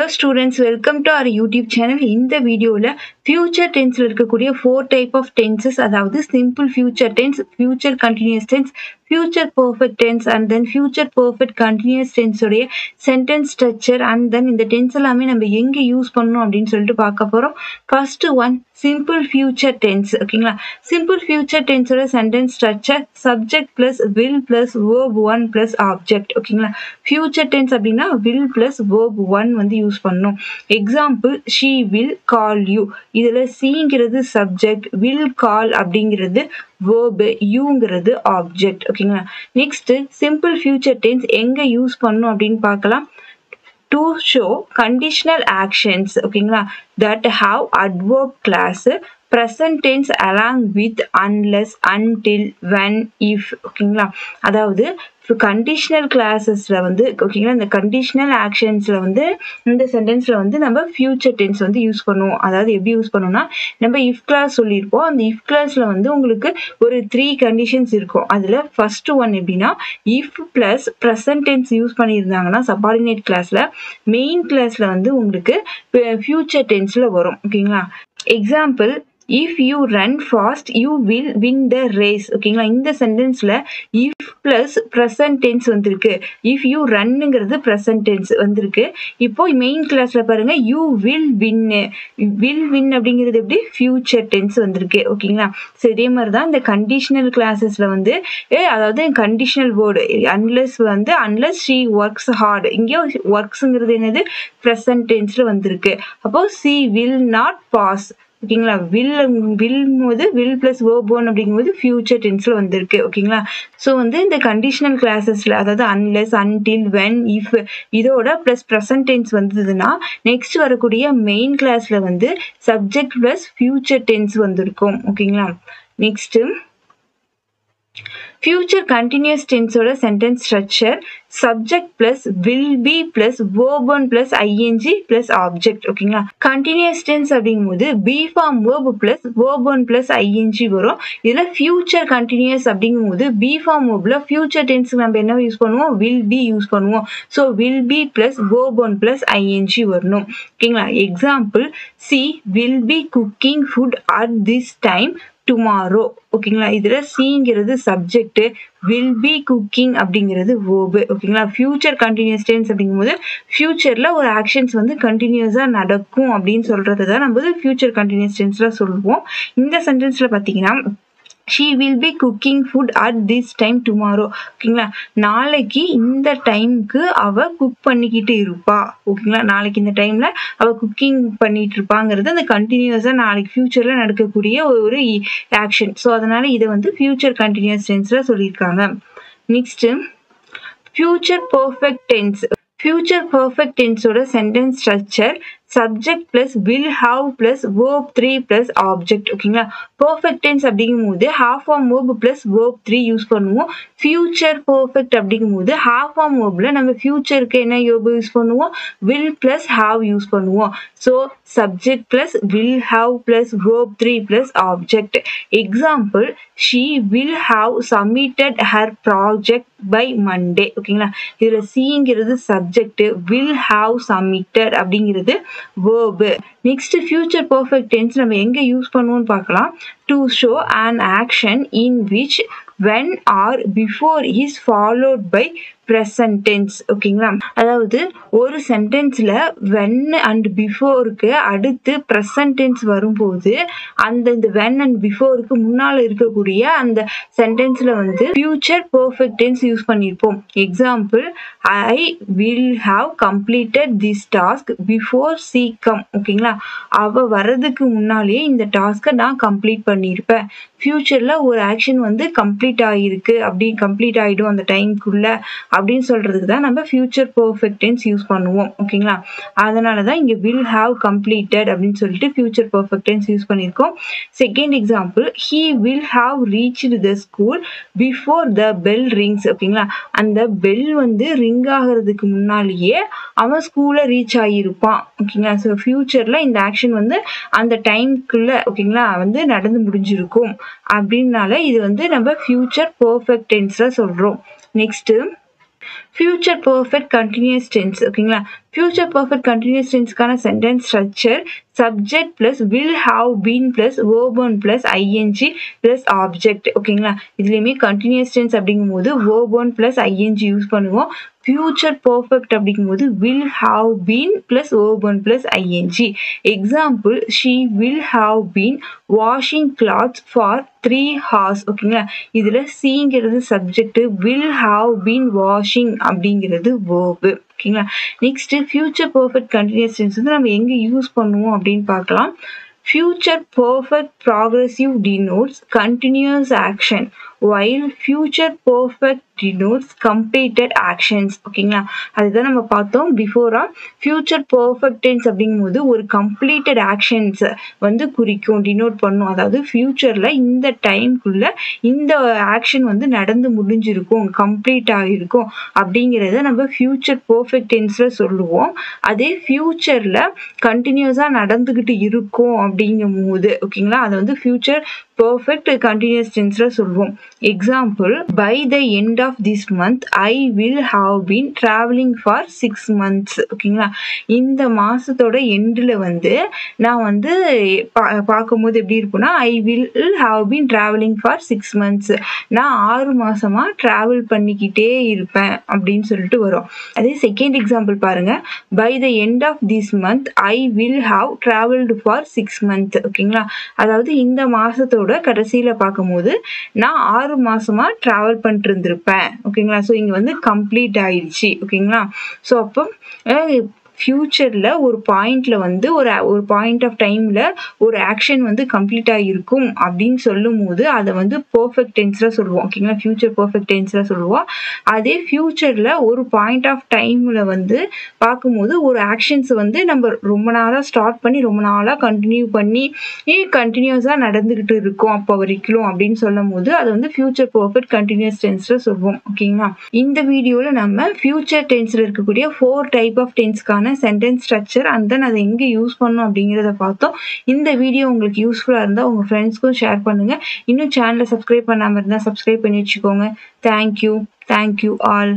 students, welcome to our YouTube channel. In the video la future tense la irukkudiya 4 type of tenses, adavadhu simple future tense, future continuous tense, future perfect tense and then future perfect continuous tense உடைய sentence structure and then இந்த tense எல்லாமே நம்ம எங்க use பண்ணனும் அப்படினு சொல்லிட்டு பார்க்க போறோம். First one, simple future tense. ஓகேங்களா? Simple future tense ஓட sentence structure subject plus will plus verb 1 plus object. ஓகேங்களா? Future tense அப்படினா will plus verb 1 வந்து யூஸ் பண்ணனும். Example, she will call you. இதுல seங்கிறது subject, will call அப்படிங்கிறது verb, youங்கிறது object. ஓகேங்களா? Next, simple future tense எங்க use பண்ணனும் அப்படினு பார்க்கலாம். To show conditional actions, ஓகேங்களா, that have adverb clause, present tense along with unless, until, when, if. ஓகேங்களா? அதாவது conditional clausesல வந்து ஓகேங்களா, இந்த conditional actionsல வந்து இந்த sentenceல வந்து நம்ம future tense வந்து யூஸ் பண்ணுவோம். அதாவது எப்படி யூஸ் பண்ணனும்னா, நம்ம if clause சொல்லிருப்போம். அந்த if clauseல வந்து உங்களுக்கு ஒரு 3 conditions இருக்கும். அதுல first one எப்படின்னா, if plus present tense use பண்ணியிருந்தாங்கன்னா subordinate clauseல, main clauseல வந்து உங்களுக்கு future tenseல வரும். ஓகேங்களா? Example, if you run fast you will win the race. ஓகேங்களா? இந்த சென்டென்ஸ்ல if plus present tense வந்திருக்கு. if you runங்கிறது present tense வந்திருக்கு. இப்போ மெயின் கிளாஸ்ல பாருங்க, you will win. will win அப்படிங்கிறது எப்படி future tense வந்திருக்கு. ஓகேங்களா? சோ இதே மாதிரி தான் இந்த கண்டிஷனல் கிளாஸஸ்ல வந்து அதாவது கண்டிஷனல் வேர்டு unless வந்து unless she works hard, இங்க worksங்கிறது என்னது present tenseல வந்திருக்கு. அப்போ she will not pass. ஓகேங்களா? will போது will plus verb 1 அப்படிங்கும்போது future tenseல வந்திருக்கு. ஓகேங்களா? சோ வந்து இந்த கண்டிஷனல் கிளாஸஸ்ல அதாவது unless, until, when, if இதோட plus present tense வந்ததுன்னா நெக்ஸ்ட் வரக்கூடிய மெயின் கிளாஸ்ல வந்து subject plus future tense வந்திருக்கும். ஓகேங்களா? நெக்ஸ்ட் future continuous tense ஓட sentence structure subject plus will be plus verb 1 plus ing plus object. ஓகேங்களா? continuous tense அப்படிங்கும்போது be form verb plus verb 1 plus ing வரும். இதுல future continuous அப்படிங்கும்போது be form verbல future tense நம்ம என்ன use பண்ணுவோம், will be use பண்ணுவோம். so will be plus verb 1 plus ing வரணும். ஓகேங்களா? example, she will be cooking food at this time tomorrow. ஓகேங்களா? இதுல சீங்கிறது சப்ஜெக்ட், will be cooking அப்படிங்கிறது verb. ஓகேங்களா? future continuous tense அப்படிங்கும்போது ஃபியூச்சர்ல ஒரு ஆக்ஷன்ஸ் வந்து கண்டினியூஸா நடக்கும் அப்படின்னு சொல்றதுதான் நம்ம future continuous tenseல சொல்லுவோம். இந்த சென்டென்ஸ்ல பாத்தீங்கன்னா she will be cooking food at this time tomorrow. ஓகேங்களா? நாளைக்கு இந்த டைம்க்கு அவ குக் பண்ணிக்கிட்டு இருப்பா. ஓகேங்களா? நாளைக்கு இந்த டைம்ல அவ குக்கிங் பண்ணிட்டு இருப்பாங்கிறது அந்த கண்டினியூஸா நாளைக்கு ஃபியூச்சர்ல நடக்கக்கூடிய ஒரு ஆக்ஷன். சோ அதனால இதை வந்து ஃபியூச்சர் கண்டினியூஸ் டென்ஸ்ல சொல்லியிருக்காங்க. Next, future perfect tense. future perfect tense ஓட sentence structure subject plus will have plus verb 3 plus object. ஓகேங்களா? perfect tense அப்படிங்கும்போது half form verb plus verb 3 use பண்ணுவோம். future perfect அப்படிங்கும்போது half form verbல நம்ம futureக்கு என்ன verb use பண்ணுவோம், will plus have use பண்ணுவோம். so subject plus will have plus verb 3 plus object. example, she will have submitted her project by Monday. ஓகேங்களா? இதுல சீங்கிறது subject, will have submitted அப்படிங்கிறது verb. next, future perfect tense நம்ம எங்க use பண்ணுவோம்னு பார்க்கலாம். to show an action in which when or before is followed by present tense. ஓகேங்களா? அதாவது ஒரு சென்டென்ஸ்ல when and beforeக்கு அடுத்து present tense வரும்போது அந்த when and beforeக்கு முன்னால இருக்கக்கூடிய அந்த சென்டென்ஸ்ல வந்து future perfect tense யூஸ் பண்ணிருப்போம். example, I will have completed this task before she come. ஓகேங்களா? அவ வரதுக்கு முன்னாலேயே இந்த டாஸ்கை நான் கம்ப்ளீட் பண்ணிருப்பேன். ஃபியூச்சர்ல ஒரு ஆக்ஷன் வந்து கம்ப்ளீட் ஆகிருக்கு, அப்படி கம்ப்ளீட் ஆயிடும் அந்த டைம்க்குள்ள அப்படின்னு சொல்றதுக்கு தான் நம்ம future perfect tense யூஸ் பண்ணுவோம். ஓகேங்களா? அதனாலதான் இங்க will have completed அப்படின்னு சொல்லிட்டு future perfect tense யூஸ் பண்ணிருக்கோம். Second example, he will have reached the school before the bell rings. ஓகேங்களா? அந்த பெல் வந்து ரிங் ஆகிறதுக்கு முன்னாலேயே அவன் ஸ்கூல்ல ரீச் ஆகியிருப்பான். ஓகேங்களா? ஸோ ஃபியூச்சர்ல இந்த ஆக்ஷன் வந்து அந்த டைம்க்குள்ள ஓகேங்களா வந்து நடந்து முடிஞ்சிருக்கும் அப்படின்னால இது வந்து நம்ம future perfect tenseல சொல்றோம். Next, future perfect continuous tense ஓகேங்களா. ஃபியூச்சர் பர்ஃபெக்ட் கண்டினியூஸ் டென்ஸ்க்கான sentence structure subject plus will have been plus verb on plus ING plus object ஓகேங்களா. இதுலேயுமே கண்டினியூஸ் டென்ஸ் அப்படிங்கும்போது verb on plus ING use பண்ணுவோம். Future perfect அப்படிங்கும்போது will have been plus verb on plus ING. Example she will have been washing clothes for 3 hours ஓகேங்களா. இதில் சீங்கிறது subject, will have been washing அப்படிங்கிறது verb ஓகேங்களா. Next future perfect continuous tense வந்து நம்ம எங்கே யூஸ் பண்ணுவோம் அப்படின்னு பார்க்கலாம். Future perfect progressive denotes continuous action while future perfect denotes completed actions ஓகேங்களா. அதுதான் நம்ம பார்த்தோம் பிஃபோரா. ஃபியூச்சர் பர்ஃபெக்ட் டென்ஸ் அப்படிங்கும்போது ஒரு கம்ப்ளீட்டட் ஆக்ஷன்ஸ் வந்து குறிக்கும், டினோட் பண்ணும். அதாவது ஃபியூச்சரில் இந்த டைம்குள்ள இந்த ஆக்ஷன் வந்து நடந்து முடிஞ்சிருக்கும், கம்ப்ளீட் ஆகிருக்கும் அப்படிங்கிறத நம்ம ஃபியூச்சர் பர்ஃபெக்ட் டென்ஸில் சொல்லுவோம். அதே ஃபியூச்சரில் கண்டினியூஸாக நடந்துக்கிட்டு இருக்கும் அப்படிங்கும் போது ஓகேங்களா, அதை வந்து ஃபியூச்சர் பர்ஃபெக்ட் கண்டினியூஸ் டென்ஸில் சொல்லுவோம். Example by the end of this month I will have been travelling for 6 months ஓகேங்களா. இந்த மாதத்தோட எண்டில் வந்து நான் வந்து பார்க்கும்போது எப்படி இருக்குன்னா ஐ will have been travelling for 6 months, நான் 6 மாதமாக ட்ராவல் பண்ணிக்கிட்டே இருப்பேன் அப்படின்னு சொல்லிட்டு வரும். அதே செகண்ட் எக்ஸாம்பிள் பாருங்க, by the end of this month I will have travelled for 6 months ஓகேங்களா. அதாவது இந்த மாதத்தோட கடைசியில் பார்க்கும்போது நான் 6 மாசமா டிராவல் பண்ணிட்டு இருந்திருப்பேன் ஓகேங்களா. ஸோ இங்கே வந்து கம்ப்ளீட் ஆயிடுச்சு ஓகேங்களா. ஸோ அப்போ ஃபியூச்சரில் ஒரு பாயிண்ட்ல வந்து ஒரு பாயிண்ட் ஆஃப் டைமில் ஒரு ஆக்ஷன் வந்து கம்ப்ளீட் ஆகிருக்கும் அப்படின்னு சொல்லும் போது அதை வந்து பர்ஃபெக்ட் டென்ஸில் சொல்லுவோம் ஓகேங்களா. ஃபியூச்சர் பர்ஃபெக்ட் டென்ஸில் சொல்லுவோம். அதே ஃபியூச்சரில் ஒரு பாயிண்ட் ஆஃப் டைமில் வந்து பார்க்கும்போது ஒரு ஆக்ஷன்ஸ் வந்து நம்ம ரொம்ப நாளாக ஸ்டார்ட் பண்ணி ரொம்ப நாளாக கண்டினியூ பண்ணி கண்டினியூஸாக நடந்துக்கிட்டு இருக்கோம் அப்போ வரைக்கும் அப்படின்னு சொல்லும் போது அது வந்து ஃபியூச்சர் பர்ஃபெக்ட் கண்டினியூஸ் டென்ஸில் சொல்லுவோம் ஓகேங்களா. இந்த வீடியோவில் நம்ம ஃபியூச்சர் டென்ஸில் இருக்கக்கூடிய 4 டைப் ஆஃப் டென்ஸ்க்கான சென்டென்ஸ் ஸ்ட்ரக்சர் அண்ட் தென் அதை எங்கே யூஸ் பண்ணணும் அப்படிங்கிறத பார்த்தோம். இந்த வீடியோ உங்களுக்கு யூஸ்ஃபுல்லாக இருந்தால் உங்கள் ஃப்ரெண்ட்ஸ்க்கும் ஷேர் பண்ணுங்கள். இன்னும் சேனலை சப்ஸ்கிரைப் பண்ணாமல் இருந்தால் சப்ஸ்கிரைப் பண்ணி வச்சுக்கோங்க. Thank you all.